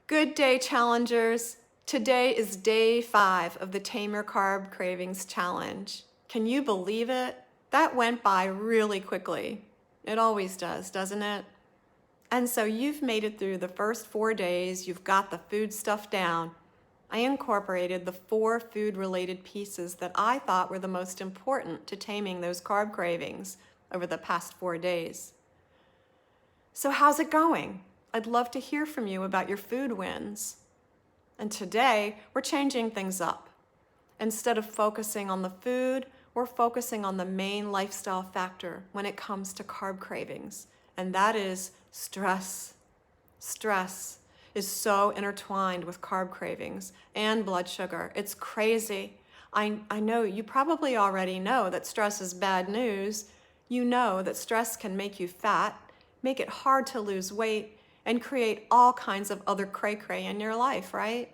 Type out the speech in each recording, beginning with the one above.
Good day, challengers. Today is day 5 of the Tame Your Carb Cravings challenge. Can you believe it? That went by really quickly. It always does, doesn't it? And so you've made it through the first 4 days. You've got the food stuff down. I incorporated the 4 food-related pieces that I thought were the most important to taming those carb cravings over the past 4 days. So how's it going? I'd love to hear from you about your food wins. And today, we're changing things up. Instead of focusing on the food, we're focusing on the main lifestyle factor when it comes to carb cravings, and that is stress. Stress is so intertwined with carb cravings and blood sugar. It's crazy. I know you probably already know that stress is bad news. You know that stress can make you fat, make it hard to lose weight, and create all kinds of other cray-cray in your life, right?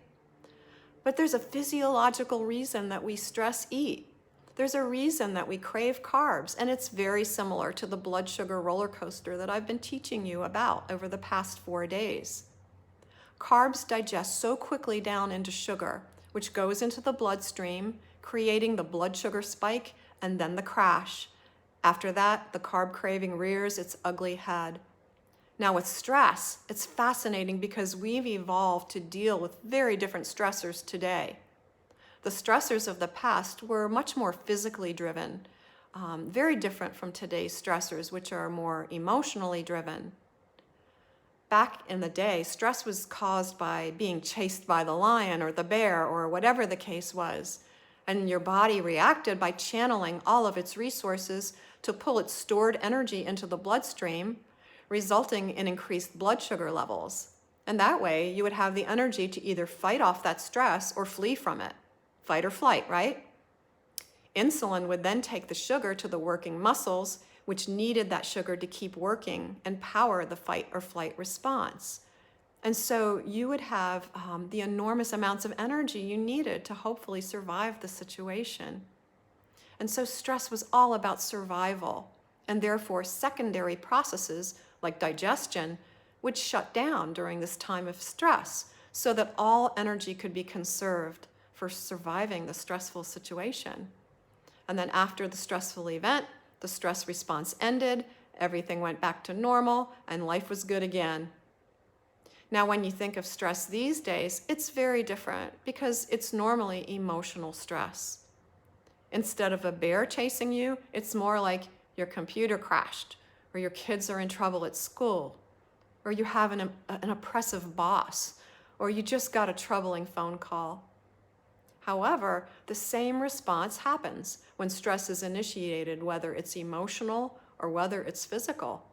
But there's a physiological reason that we stress eat. There's a reason that we crave carbs, and it's very similar to the blood sugar roller coaster that I've been teaching you about over the past 4 days. Carbs digest so quickly down into sugar, which goes into the bloodstream, creating the blood sugar spike and then the crash. After that, the carb craving rears its ugly head. Now with stress, it's fascinating because we've evolved to deal with very different stressors today. The stressors of the past were much more physically driven, very different from today's stressors, which are more emotionally driven. Back in the day, stress was caused by being chased by the lion or the bear or whatever the case was, and your body reacted by channeling all of its resources to pull its stored energy into the bloodstream, resulting in increased blood sugar levels. And that way, you would have the energy to either fight off that stress or flee from it. Fight or flight, right? Insulin would then take the sugar to the working muscles, which needed that sugar to keep working and power the fight or flight response. And so you would have the enormous amounts of energy you needed to hopefully survive the situation. And so stress was all about survival, and therefore secondary processes like digestion would shut down during this time of stress so that all energy could be conserved for surviving the stressful situation. And then after the stressful event, the stress response ended, everything went back to normal, and life was good again. Now, when you think of stress these days, it's very different because it's normally emotional stress. Instead of a bear chasing you, it's more like your computer crashed, or your kids are in trouble at school, or you have an oppressive boss, or you just got a troubling phone call. However, the same response happens when stress is initiated, whether it's emotional or whether it's physical.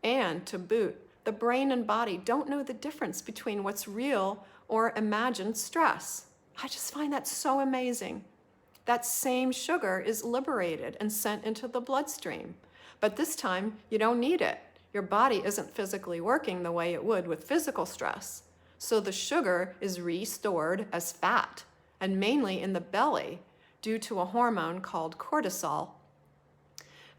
And to boot, the brain and body don't know the difference between what's real or imagined stress. I just find that so amazing. That same sugar is liberated and sent into the bloodstream. But this time, you don't need it. Your body isn't physically working the way it would with physical stress. So the sugar is restored as fat, and mainly in the belly, due to a hormone called cortisol.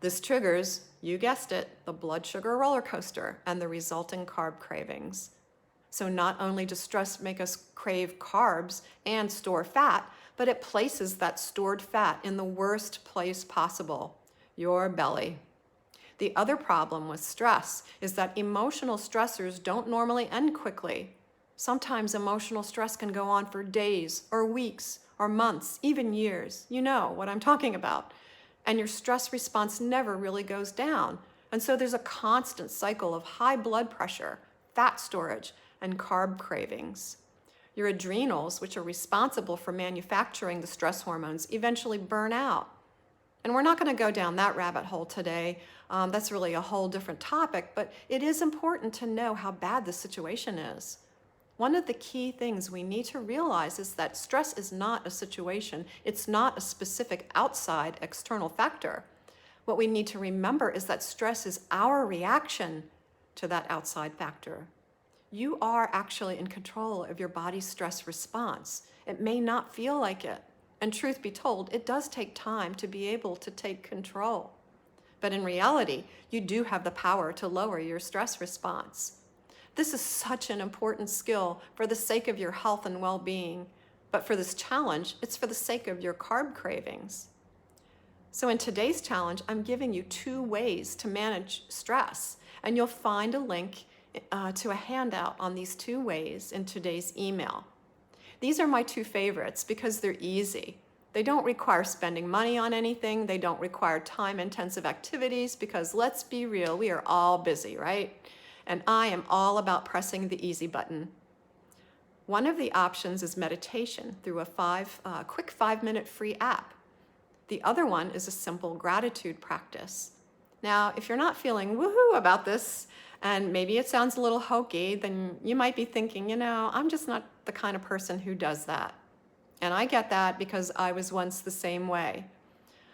This triggers, you guessed it, the blood sugar roller coaster and the resulting carb cravings. So not only does stress make us crave carbs and store fat, but it places that stored fat in the worst place possible, your belly. The other problem with stress is that emotional stressors don't normally end quickly. Sometimes emotional stress can go on for days or weeks or months, even years. You know what I'm talking about. And your stress response never really goes down. And so there's a constant cycle of high blood pressure, fat storage, and carb cravings. Your adrenals, which are responsible for manufacturing the stress hormones, eventually burn out. And we're not going to go down that rabbit hole today. That's really a whole different topic, but it is important to know how bad the situation is. One of the key things we need to realize is that stress is not a situation. It's not a specific outside external factor. What we need to remember is that stress is our reaction to that outside factor. You are actually in control of your body's stress response. It may not feel like it. And truth be told, it does take time to be able to take control. But in reality, you do have the power to lower your stress response. This is such an important skill for the sake of your health and well-being. But for this challenge, it's for the sake of your carb cravings. So in today's challenge, I'm giving you 2 ways to manage stress, and you'll find a link to a handout on these 2 ways in today's email. These are my 2 favorites because they're easy. They don't require spending money on anything. They don't require time-intensive activities because let's be real, we are all busy, right? And I am all about pressing the easy button. One of the options is meditation through a quick 5-minute free app. The other one is a simple gratitude practice. Now, if you're not feeling woohoo about this, and maybe it sounds a little hokey, then you might be thinking, I'm just not the kind of person who does that. And I get that because I was once the same way.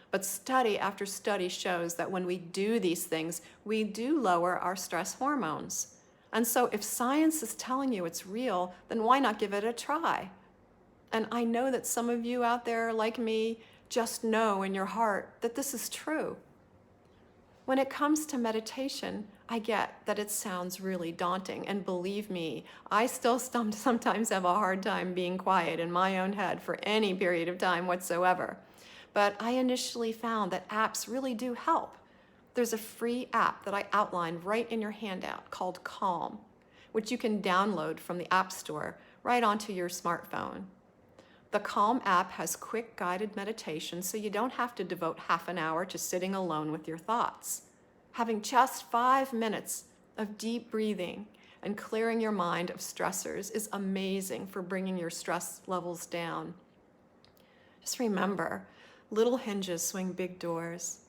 But study after study shows that when we do these things, we do lower our stress hormones. And so if science is telling you it's real, then why not give it a try? And I know that some of you out there, like me, just know in your heart that this is true. When it comes to meditation, I get that it sounds really daunting, and believe me, I still sometimes have a hard time being quiet in my own head for any period of time whatsoever. But I initially found that apps really do help. There's a free app that I outlined right in your handout called Calm, which you can download from the App Store right onto your smartphone. The Calm app has quick guided meditation, so you don't have to devote half an hour to sitting alone with your thoughts. Having just 5 minutes of deep breathing and clearing your mind of stressors is amazing for bringing your stress levels down. Just remember, little hinges swing big doors.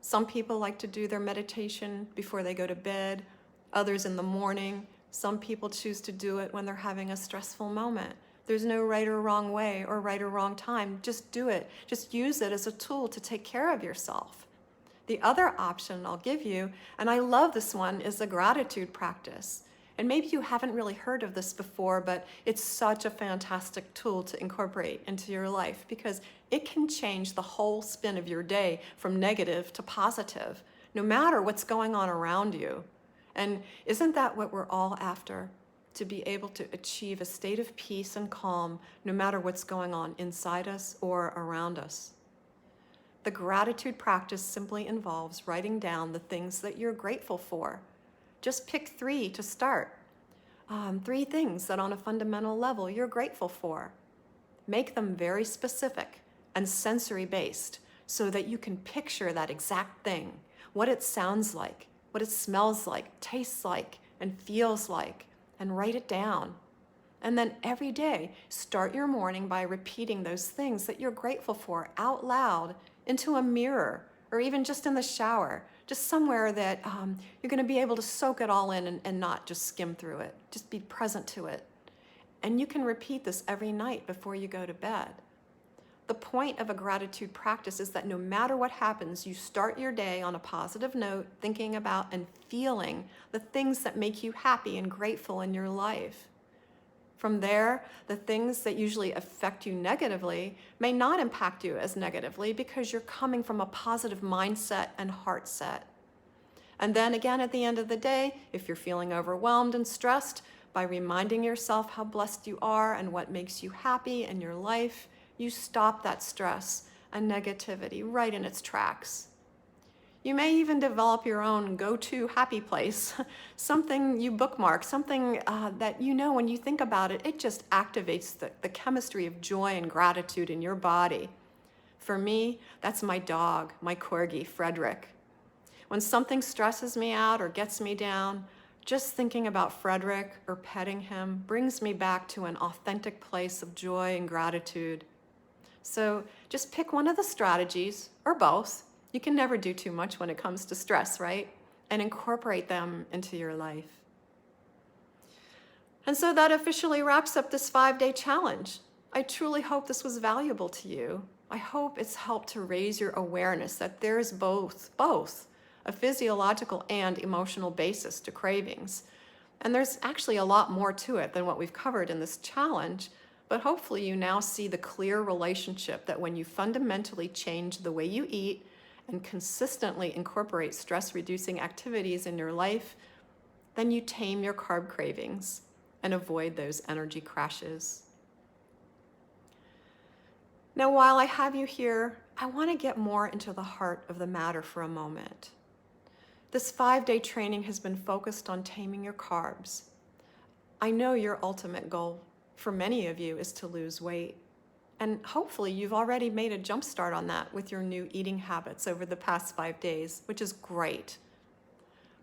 Some people like to do their meditation before they go to bed, others in the morning. Some people choose to do it when they're having a stressful moment. There's no right or wrong way or right or wrong time. Just do it. Just use it as a tool to take care of yourself. The other option I'll give you, and I love this one, is a gratitude practice. And maybe you haven't really heard of this before, but it's such a fantastic tool to incorporate into your life because it can change the whole spin of your day from negative to positive, no matter what's going on around you. And isn't that what we're all after? To be able to achieve a state of peace and calm no matter what's going on inside us or around us. The gratitude practice simply involves writing down the things that you're grateful for. Just pick 3 to start. 3 things that on a fundamental level you're grateful for. Make them very specific and sensory-based so that you can picture that exact thing, what it sounds like, what it smells like, tastes like, and feels like, and write it down. And then every day, start your morning by repeating those things that you're grateful for out loud into a mirror or even just in the shower, just somewhere that you're going to be able to soak it all in and not just skim through it. Just be present to it. And you can repeat this every night before you go to bed. The point of a gratitude practice is that no matter what happens, you start your day on a positive note, thinking about and feeling the things that make you happy and grateful in your life. From there, the things that usually affect you negatively may not impact you as negatively because you're coming from a positive mindset and heart set. And then again, at the end of the day, if you're feeling overwhelmed and stressed, by reminding yourself how blessed you are and what makes you happy in your life, you stop that stress and negativity right in its tracks. You may even develop your own go-to happy place, something you bookmark, something that when you think about it, it just activates the chemistry of joy and gratitude in your body. For me, that's my dog, my corgi, Frederick. When something stresses me out or gets me down, just thinking about Frederick or petting him brings me back to an authentic place of joy and gratitude. So just pick one of the strategies, or both. You can never do too much when it comes to stress, right? And incorporate them into your life. And so that officially wraps up this 5-day challenge. I truly hope this was valuable to you. I hope it's helped to raise your awareness that there's both a physiological and emotional basis to cravings. And there's actually a lot more to it than what we've covered in this challenge, but hopefully you now see the clear relationship that when you fundamentally change the way you eat and consistently incorporate stress-reducing activities in your life, then you tame your carb cravings and avoid those energy crashes. Now, while I have you here, I want to get more into the heart of the matter for a moment. This 5-day training has been focused on taming your carbs. I know your ultimate goal for many of you is to lose weight. And hopefully you've already made a jump start on that with your new eating habits over the past 5 days, which is great.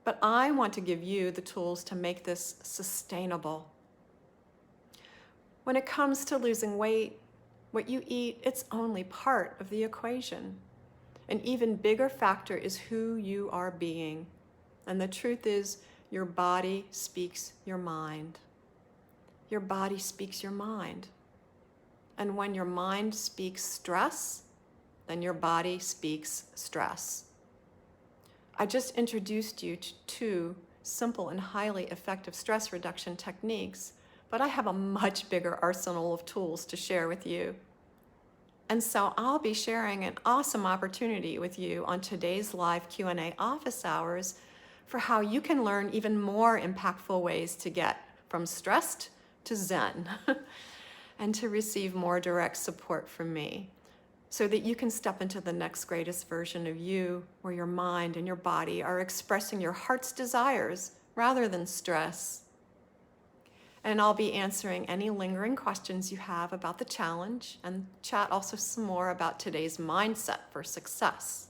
But I want to give you the tools to make this sustainable. When it comes to losing weight, what you eat, it's only part of the equation. An even bigger factor is who you are being. And the truth is, your body speaks your mind. Your body speaks your mind. And when your mind speaks stress, then your body speaks stress. I just introduced you to 2 simple and highly effective stress reduction techniques, but I have a much bigger arsenal of tools to share with you. And so I'll be sharing an awesome opportunity with you on today's live Q&A office hours for how you can learn even more impactful ways to get from stressed to zen and to receive more direct support from me so that you can step into the next greatest version of you where your mind and your body are expressing your heart's desires rather than stress. And I'll be answering any lingering questions you have about the challenge and chat also some more about today's mindset for success.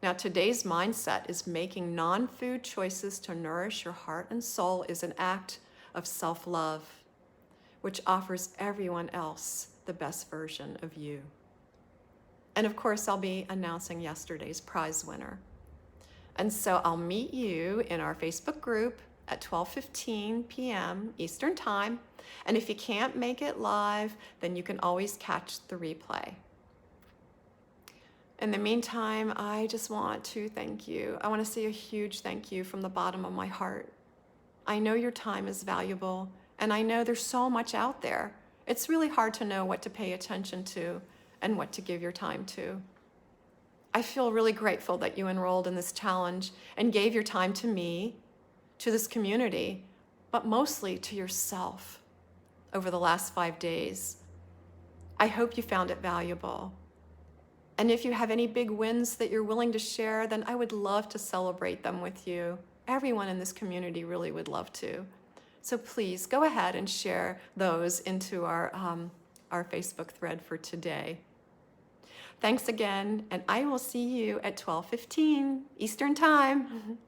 Now, today's mindset is making non-food choices to nourish your heart and soul is an act of self-love, which offers everyone else the best version of you. And of course, I'll be announcing yesterday's prize winner. And so I'll meet you in our Facebook group at 12:15 p.m. Eastern Time. And if you can't make it live, then you can always catch the replay. In the meantime, I just want to thank you. I want to say a huge thank you from the bottom of my heart. I know your time is valuable, and I know there's so much out there. It's really hard to know what to pay attention to and what to give your time to. I feel really grateful that you enrolled in this challenge and gave your time to me, to this community, but mostly to yourself over the last 5 days. I hope you found it valuable. And if you have any big wins that you're willing to share, then I would love to celebrate them with you. Everyone in this community really would love to. So please go ahead and share those into our Facebook thread for today. Thanks again, and I will see you at 12:15 Eastern Time.